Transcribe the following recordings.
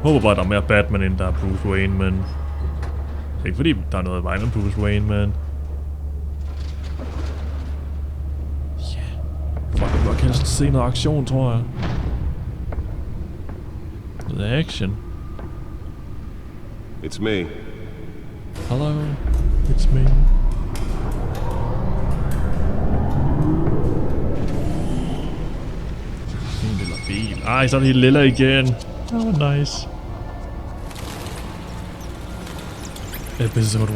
håber bare, der er mere Batman, end der er Bruce Wayne, men... Det er ikke fordi, der er noget af vejen med Bruce Wayne, men... Ja... Fuck, jeg kan helst se noget aktion, tror jeg. Noget action. It's me. Hello, it's me. En lille bil. Ej, så er det lille igen. Oh, nice. Episode 1.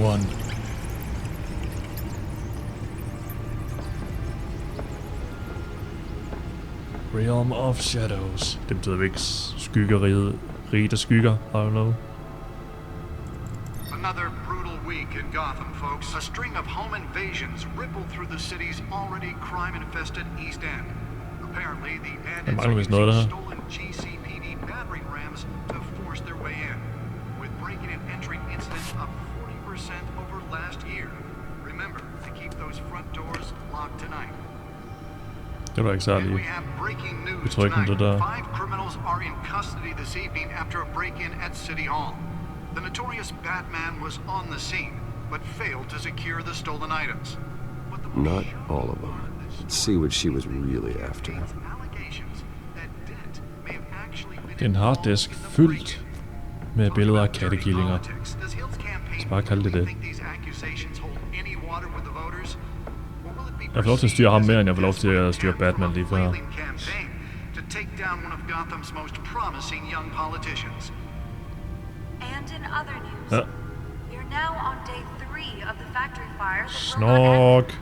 Realm of Shadows. Det betyder ikke skyggeriet. Rigt af skygger. I don't know. Another brutal week in Gotham, folks. A string of home invasions rippled through the city's already crime-infested East End. Apparently, the bandits are using stolen GCPD battering rams to force their way in, with breaking and entering incidents up 40% over last year. Remember to keep those front doors locked tonight. Det var ikke særlig betryggende, det der. 5 criminals are in custody this evening after a break-in at City Hall. The notorious Batman was on the scene, but failed to secure the stolen items. Not all of them. Let's see what she was really after. Det er en harddisk fyldt med billeder af kattekillinger. Så bare kalde det det. Jeg får lov til at styre ham mere, end jeg får lov til at styre Batman lige før. Ja. Snork.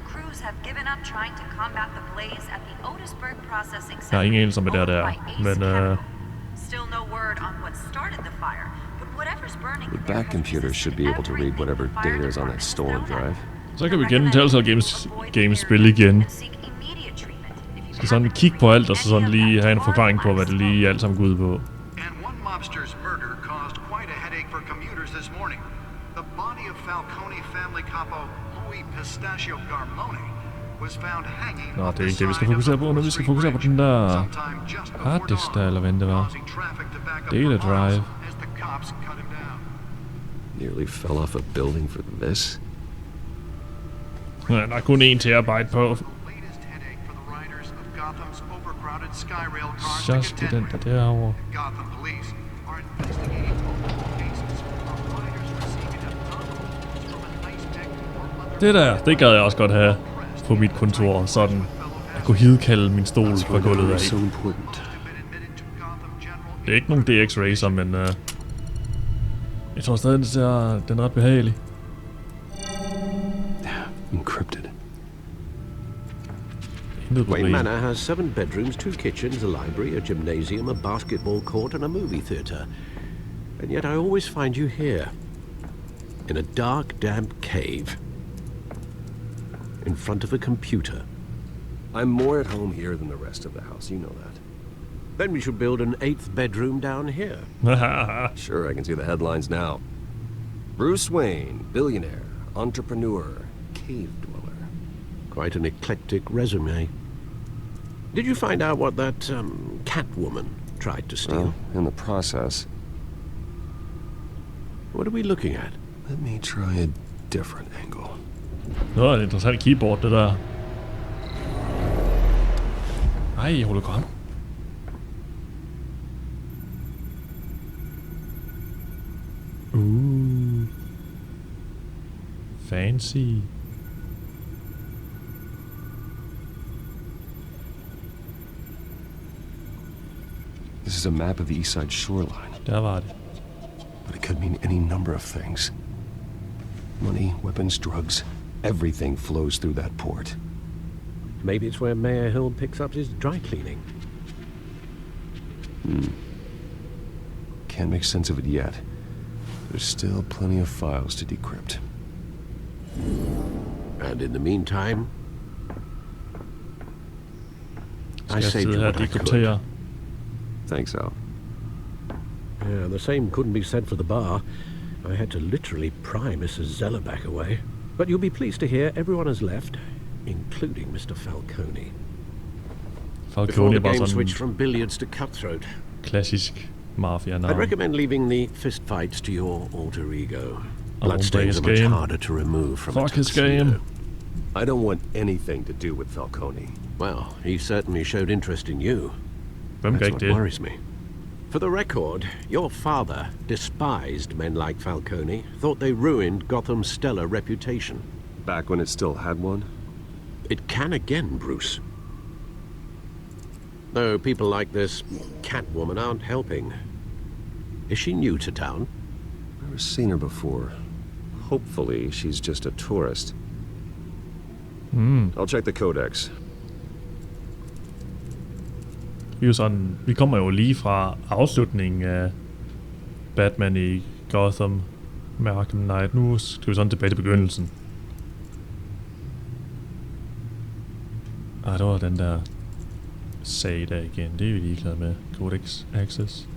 Jeg har ingen anelse om, hvad det er, men The back computer should be able to read whatever data is on that stolen drive. Så kan vi igen Telltale Games spil igen. Skal sådan kigge på alt, og så sådan lige have en forklaring på, hvad det lige alt sammen går ud på. Nå, det er ikke det, vi skal fokusere på, men vi skal fokusere på den der harddisk der, eller hvad det var. Data drive. Nearly fell off a building for this. Ja, der er kun 1 terabyte på. Just det den der derovre. Det der, det gad jeg også godt have på mit kontor, sådan at kunne hidkalde min stol fra gulvet af. Det er ikke nogen DX Racer, men jeg tror stadig, den er ret behagelig. Encrypted. Wayne Manor has 7 bedrooms, 2 kitchens, a library, a gymnasium, a basketball court, and a movie theatre. And yet I always find you here, in a dark, damp cave, in front of a computer. I'm more at home here than the rest of the house, you know that. Then we should build an 8th bedroom down here. Sure, I can see the headlines now. Bruce Wayne, billionaire, entrepreneur, cave dweller. Quite an eclectic resume. Did you find out what that cat woman tried to steal? Well, in the process. What are we looking at? Let me try a different angle. Nå, det er et interessant keyboard, det der. Ej, hologram. Fancy. This is a map of the east side shoreline. Der var det. But it could mean any number of things. Money, weapons, drugs, everything flows through that port. Maybe it's where Mayor Hill picks up his dry cleaning. Can't make sense of it yet. There's still plenty of files to decrypt. And in the meantime, I Skal saved jeg you what I could. Thanks, Al. Yeah, the same couldn't be said for the bar. I had to literally pry Mrs. Zeller back away. But you'll be pleased to hear everyone has left, including Mr. Falcone. Before the game switched from billiards to cutthroat. Klassisk mafia-navn. I'd recommend leaving the fist fights to your alter ego. I won't play Bloodstains his are much game. harder to remove from a Fuck his tuxedo. game. I don't want anything to do with Falcone. Well, he certainly showed interest in you. Hvem gør That's ikke what det? worries me. For the record, your father despised men like Falcone, thought they ruined Gotham's stellar reputation. Back when it still had one? It can again, Bruce. Though people like this Catwoman aren't helping. Is she new to town? Never seen her before. Hopefully, she's just a tourist. I'll check the codex. Vi kommer jo lige fra afslutningen af Batman i Gotham Arkham Knight. Nu skal vi sådan tilbage til begyndelsen. Det var den der sag der igen. Det er vi ligeglade med. Codex Access.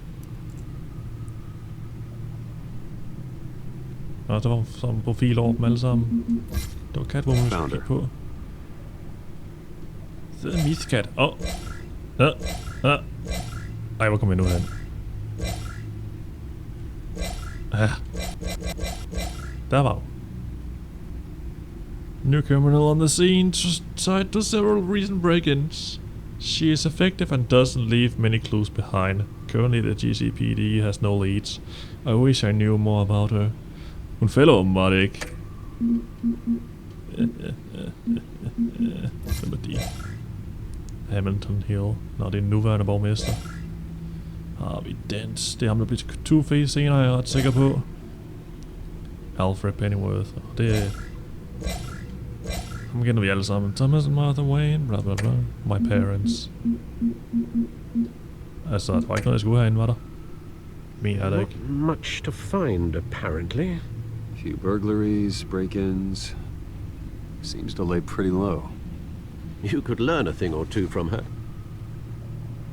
Der var sådan en profil over dem alle sammen. Det var Catwoman, vi skulle kigge på. Det er en miskat. Ej, hvor kom jeg nu hen? Der var new criminal on the scene, tied to several recent break-ins. She is effective and doesn't leave many clues behind. Currently the GCPD has no leads. I wish I knew more about her. Hun fælder åbenbart ikke. Hvem er de? Hamilton Hill. Nå, det er en nuværende borgmester. Har vi Dansk. Det er ham, der bliver til Two-Face senere, jeg er ret sikker på. Alfred Pennyworth. Og det er... Ham kender vi alle sammen. Thomas and Martha Wayne. Bla bla bla. My parents. Altså, der var ikke noget, jeg skulle herinde, var der? Men er der ikke. Not much to find, apparently. Few burglaries, break-ins. Seems to lay pretty low. You could learn a thing or two from her.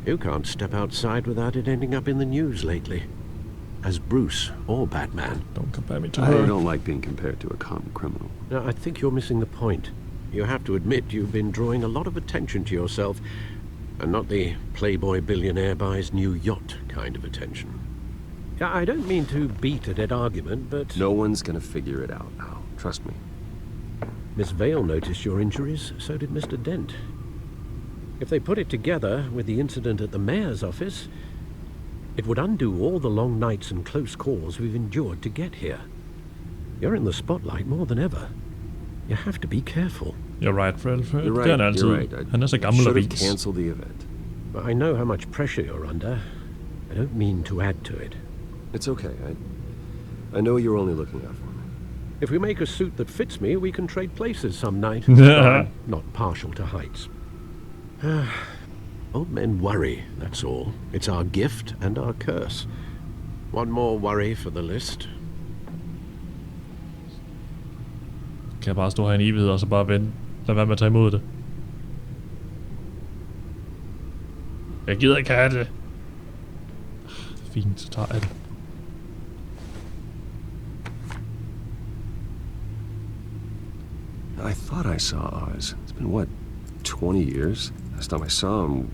You can't step outside without it ending up in the news lately. As Bruce or Batman. Don't compare me to her. I don't like being compared to a common criminal. No, I think you're missing the point. You have to admit you've been drawing a lot of attention to yourself, and not the playboy billionaire buys new yacht kind of attention. I don't mean to beat a dead argument, but... No one's gonna figure it out now. Trust me. Miss Vale noticed your injuries, so did Mr. Dent. If they put it together with the incident at the mayor's office, it would undo all the long nights and close calls we've endured to get here. You're in the spotlight more than ever. You have to be careful. You're right, Fred. You're right. You're right. Han er så I gammel og should have vis. canceled the event. But I know how much pressure you're under. I don't mean to add to it. It's okay. I know you're only looking out for me. If we make a suit that fits me, we can trade places some night. Yeah. I'm not partial to heights. Old men worry, that's all. It's our gift and our curse. One more worry for the list. Kan jeg bare stå her i en evighed og så bare vente? Lad være med at tage imod det. Jeg gider ikke have det. Fint, så tager jeg det. I thought I saw Oz. It's been, what, 20 years? Last time I saw him,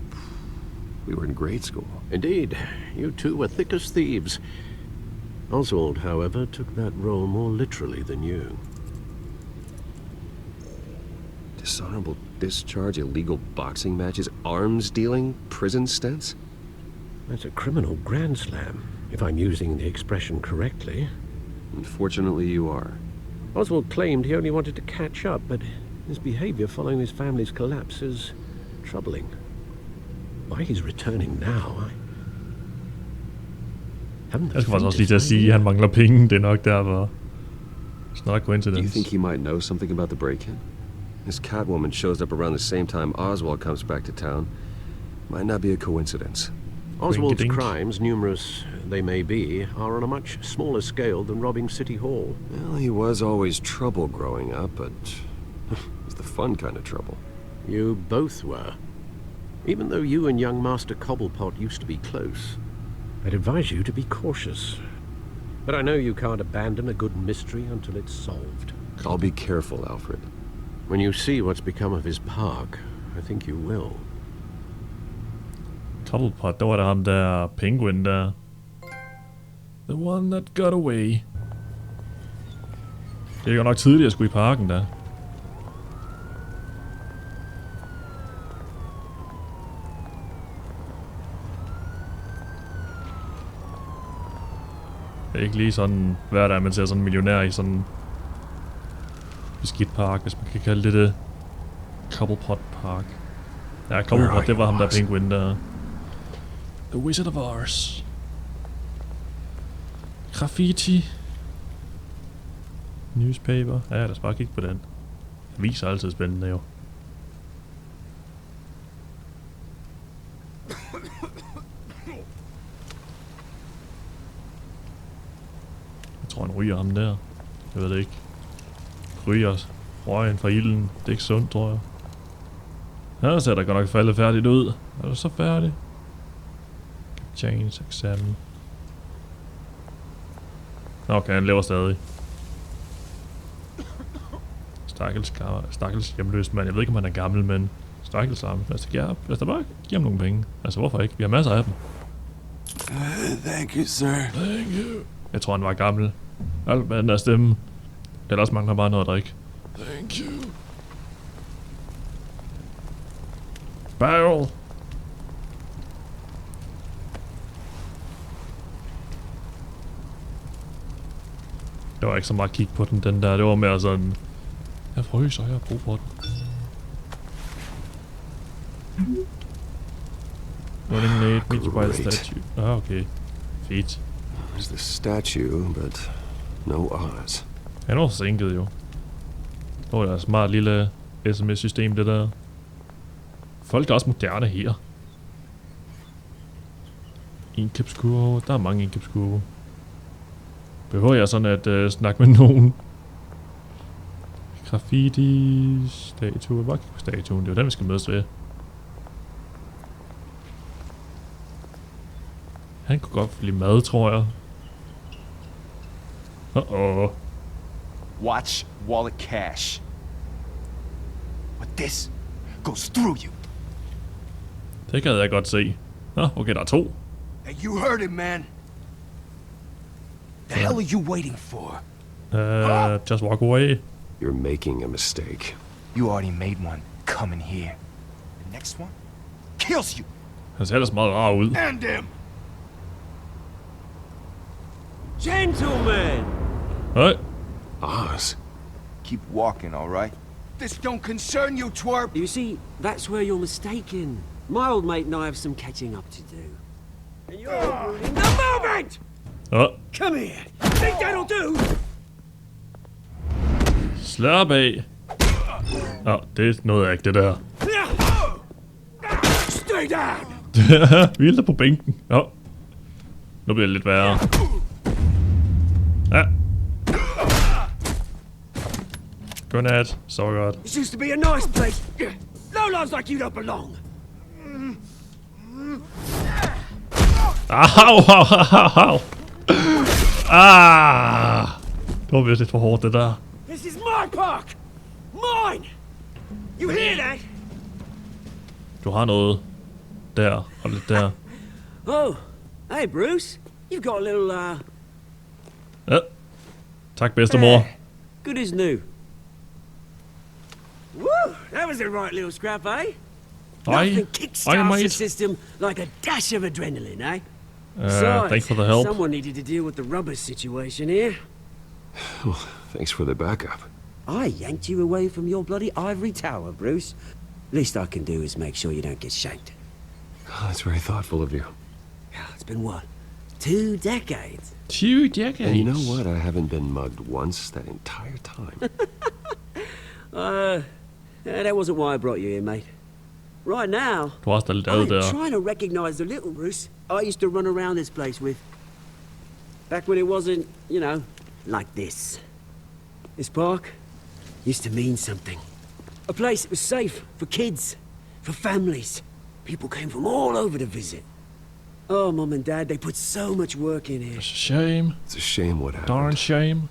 we were in grade school. Indeed, you two were thick as thieves. Oswald, however, took that role more literally than you. Dishonorable discharge, illegal boxing matches, arms dealing, prison stints? That's a criminal grand slam, if I'm using the expression correctly. Unfortunately, you are. Oswald claimed he only wanted to catch up, but his behavior following his family's collapse is troubling. Why he's returning now, I haven't. Jeg skal faktisk også lige til at sige, at han mangler penge. Det er nok derfor. It's not a coincidence. Do you think he might know something about the break-in? This Catwoman shows up around the same time Oswald comes back to town. Might not be a coincidence. Oswald's Ring-a-dink. crimes, numerous they may be, are on a much smaller scale than robbing City Hall. Well, he was always trouble growing up, but it was the fun kind of trouble. You both were. Even though you and young Master Cobblepot used to be close, I'd advise you to be cautious. But I know you can't abandon a good mystery until it's solved. I'll be careful, Alfred. When you see what's become of his park, I think you will. Cobblepot, der var der ham der penguin der. The one that got away. Det er jo nok tidligt at skulle i parken da. Det er ikke lige sådan hver dag, man ser sådan en millionær i sådan en beskidt park, hvis man kan kalde det det. Cobblepot Park. Ja, Cobblepot, det var ham der penguin der. The Wizard of Oz. Graffiti. Newspaper. Ja, lad os bare kigge på den. Avis er altid spændende jo. Jeg tror han ryger ham der. Jeg ved det ikke. Ryger røgen fra ilden. Det er ikke sundt, tror jeg. Ja, så er der godt nok faldet færdigt ud. Er du så færdig? Change exam. Okay, han lever stadig. Stakkels hjemløs mand. Jeg ved ikke, om han er gammel, men stakkels ham. Lad os da bare give ham nogle penge. Altså, hvorfor ikke? Vi har masser af dem. Thank you, sir. Thank you. Jeg tror, han var gammel. Alt med den der stemme. Ellers mangler bare noget at drikke. Thank you. Barrel. Det var ikke så meget kig på den der. Det var mere sådan... Jeg fryser, jeg har brug for den. Running late, meet you by the statue. Ah, okay. Fedt. There's the statue, but no Oz. Han var forsinket jo. Det var et smart lille SMS-system, det der. Folk er også moderne her. Indkøbskurve. Der er mange indkøbskurve. Behøver jeg sådan at snakke med nogen? Graffiti, statue. Bare kigge på statuen. Det er jo den, vi skal mødes ved. Han kunne godt lide mad, tror jeg. Watch wallet cash. But this goes through you. Det kan jeg godt se. Nå, okay, der er to. Hey, you heard it, man. The hell are you waiting for? Just walk away. You're making a mistake. You already made one coming here. The next one kills you. Han ser ellers meget rar ud. And him. Gentlemen! Hey. Oz? Keep walking, all right? This don't concern you, twerp. You see, that's where you're mistaken. My old mate and I have some catching up to do. And you're ruining the moment! Come here! Think that'll do? Slap af. Det nåede jeg ikke, det der. Stay down! Vi er på bænken. Nu bliver det lidt værre. Ja. Godnat. Så godt. This used to be a nice place. Lowlifes like you don't belong. Au. Det var vist lidt for hårdt, det der. This is my park! Mine! You hear that? Du har noget der og lidt der. Oh, hey Bruce. You've got a little, Ja. Tak, bedstemor. Good as new. Woo! That was a right little scrap, eh? Nothing kickstarts the system like a dash of adrenaline, eh? Thanks for the help. Someone needed to deal with the rubber situation here. Well, thanks for the backup. I yanked you away from your bloody ivory tower, Bruce. Least I can do is make sure you don't get shanked. Oh, that's very thoughtful of you. It's been what? 2 decades? 2 decades? And you know what? I haven't been mugged once that entire time. That wasn't why I brought you here, mate. Right now, Du har også lidt ad der. I'm trying to recognize the little Bruce I used to run around this place with. Back when it wasn't, you know, like this. This park used to mean something. A place that was safe for kids, for families. People came from all over to visit. Oh, Mum and Dad, they put so much work in here. It's a shame. It's a shame what happened. Darn shame.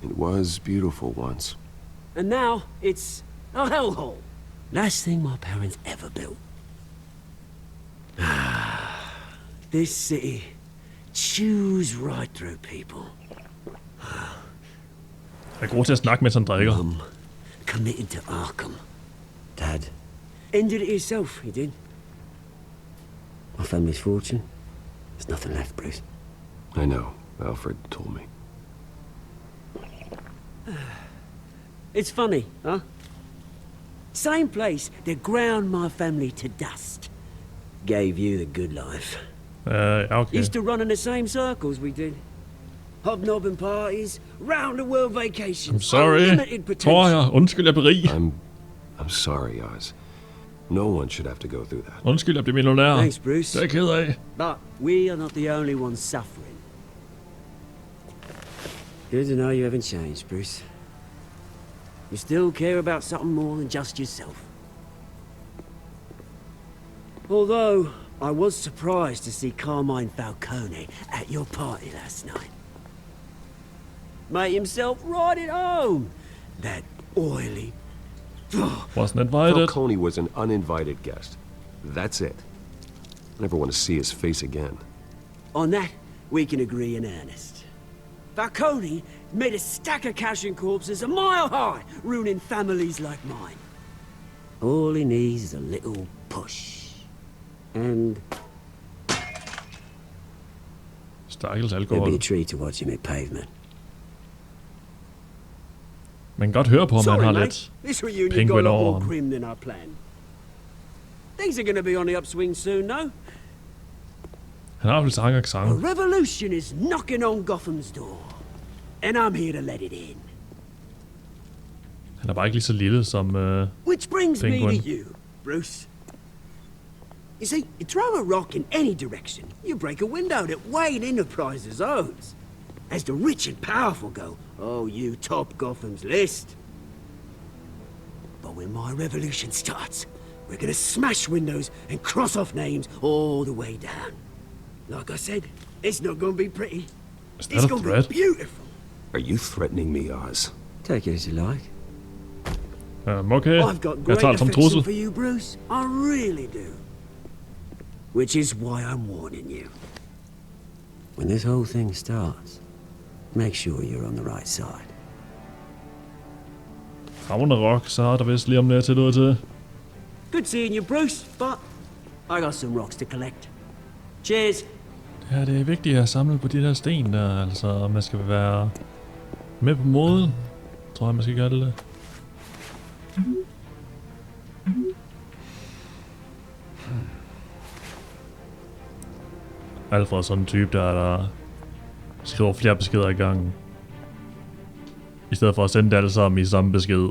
It was beautiful once. And now, it's a hellhole. Last thing my parents ever built. This city Chews right through people. Jeg er god til at snakke, mens han drikker. Committed to Arkham. Dad ended it himself, he did. My family's fortune. There's nothing left, Bruce. I know. Alfred told me. It's funny, huh? Same place that ground my family to dust. Gave you the good life. Ja, okay. Used to run in the same circles we did. Hobnobbing parties, round the world vacations. I'm sorry. Unlimited potential. Tror jeg. Undskyld, jeg berig. I'm sorry, Oz. No one should have to go through that. Undskyld, jeg blev millionær. Thanks, Bruce. Det er jeg ked af. But we are not the only ones suffering. Good to know you haven't changed, Bruce. You still care about something more than just yourself. Although, I was surprised to see Carmine Falcone at your party last night. Made himself right at home. That oily... Wasn't invited. Falcone was an uninvited guest. That's it. I never want to see his face again. On that, we can agree in earnest. Falcone made a stack of cash and corpses a mile high, ruining families like mine. All he needs is a little push. And Stakkels there'll alkohol. be a treat to watch him at pavement. Man kan godt høre på, om han har lidt This reunion penge got a lot over more ham. grim than I planned. Things are gonna be on the upswing soon, no? Han har vel sang og A sang. revolution is knocking on Gotham's door. And I'm here to let it in. Han er bare ikke lige så lille som... Which brings me Penguin. to you, Bruce. You see, you throw a rock in any direction, you break a window that Wayne Enterprises owns. As the rich and powerful go, oh, you top Gotham's list. But when my revolution starts, we're gonna smash windows and cross off names all the way down. Like I said, it's not gonna be pretty. Is It's that a gonna threat? be beautiful. Are you threatening me, Oz? Take it as you like. Okay, I've got jeg great tager det som affection trussel. for you, Bruce. I really do. Which is why I'm warning you. When this whole thing starts, make sure you're on the right side. Havner rock, så er der vist lige om lidt til noget til. Good seeing you, Bruce, but I got some rocks to collect. Cheers. Ja, det er vigtigt at samle på de der sten der, altså man skal være med på moden, tror jeg man skal gøre det. Alfred er sådan en type der skriver flere beskeder i gangen. I stedet for at sende det alle sammen i samme besked.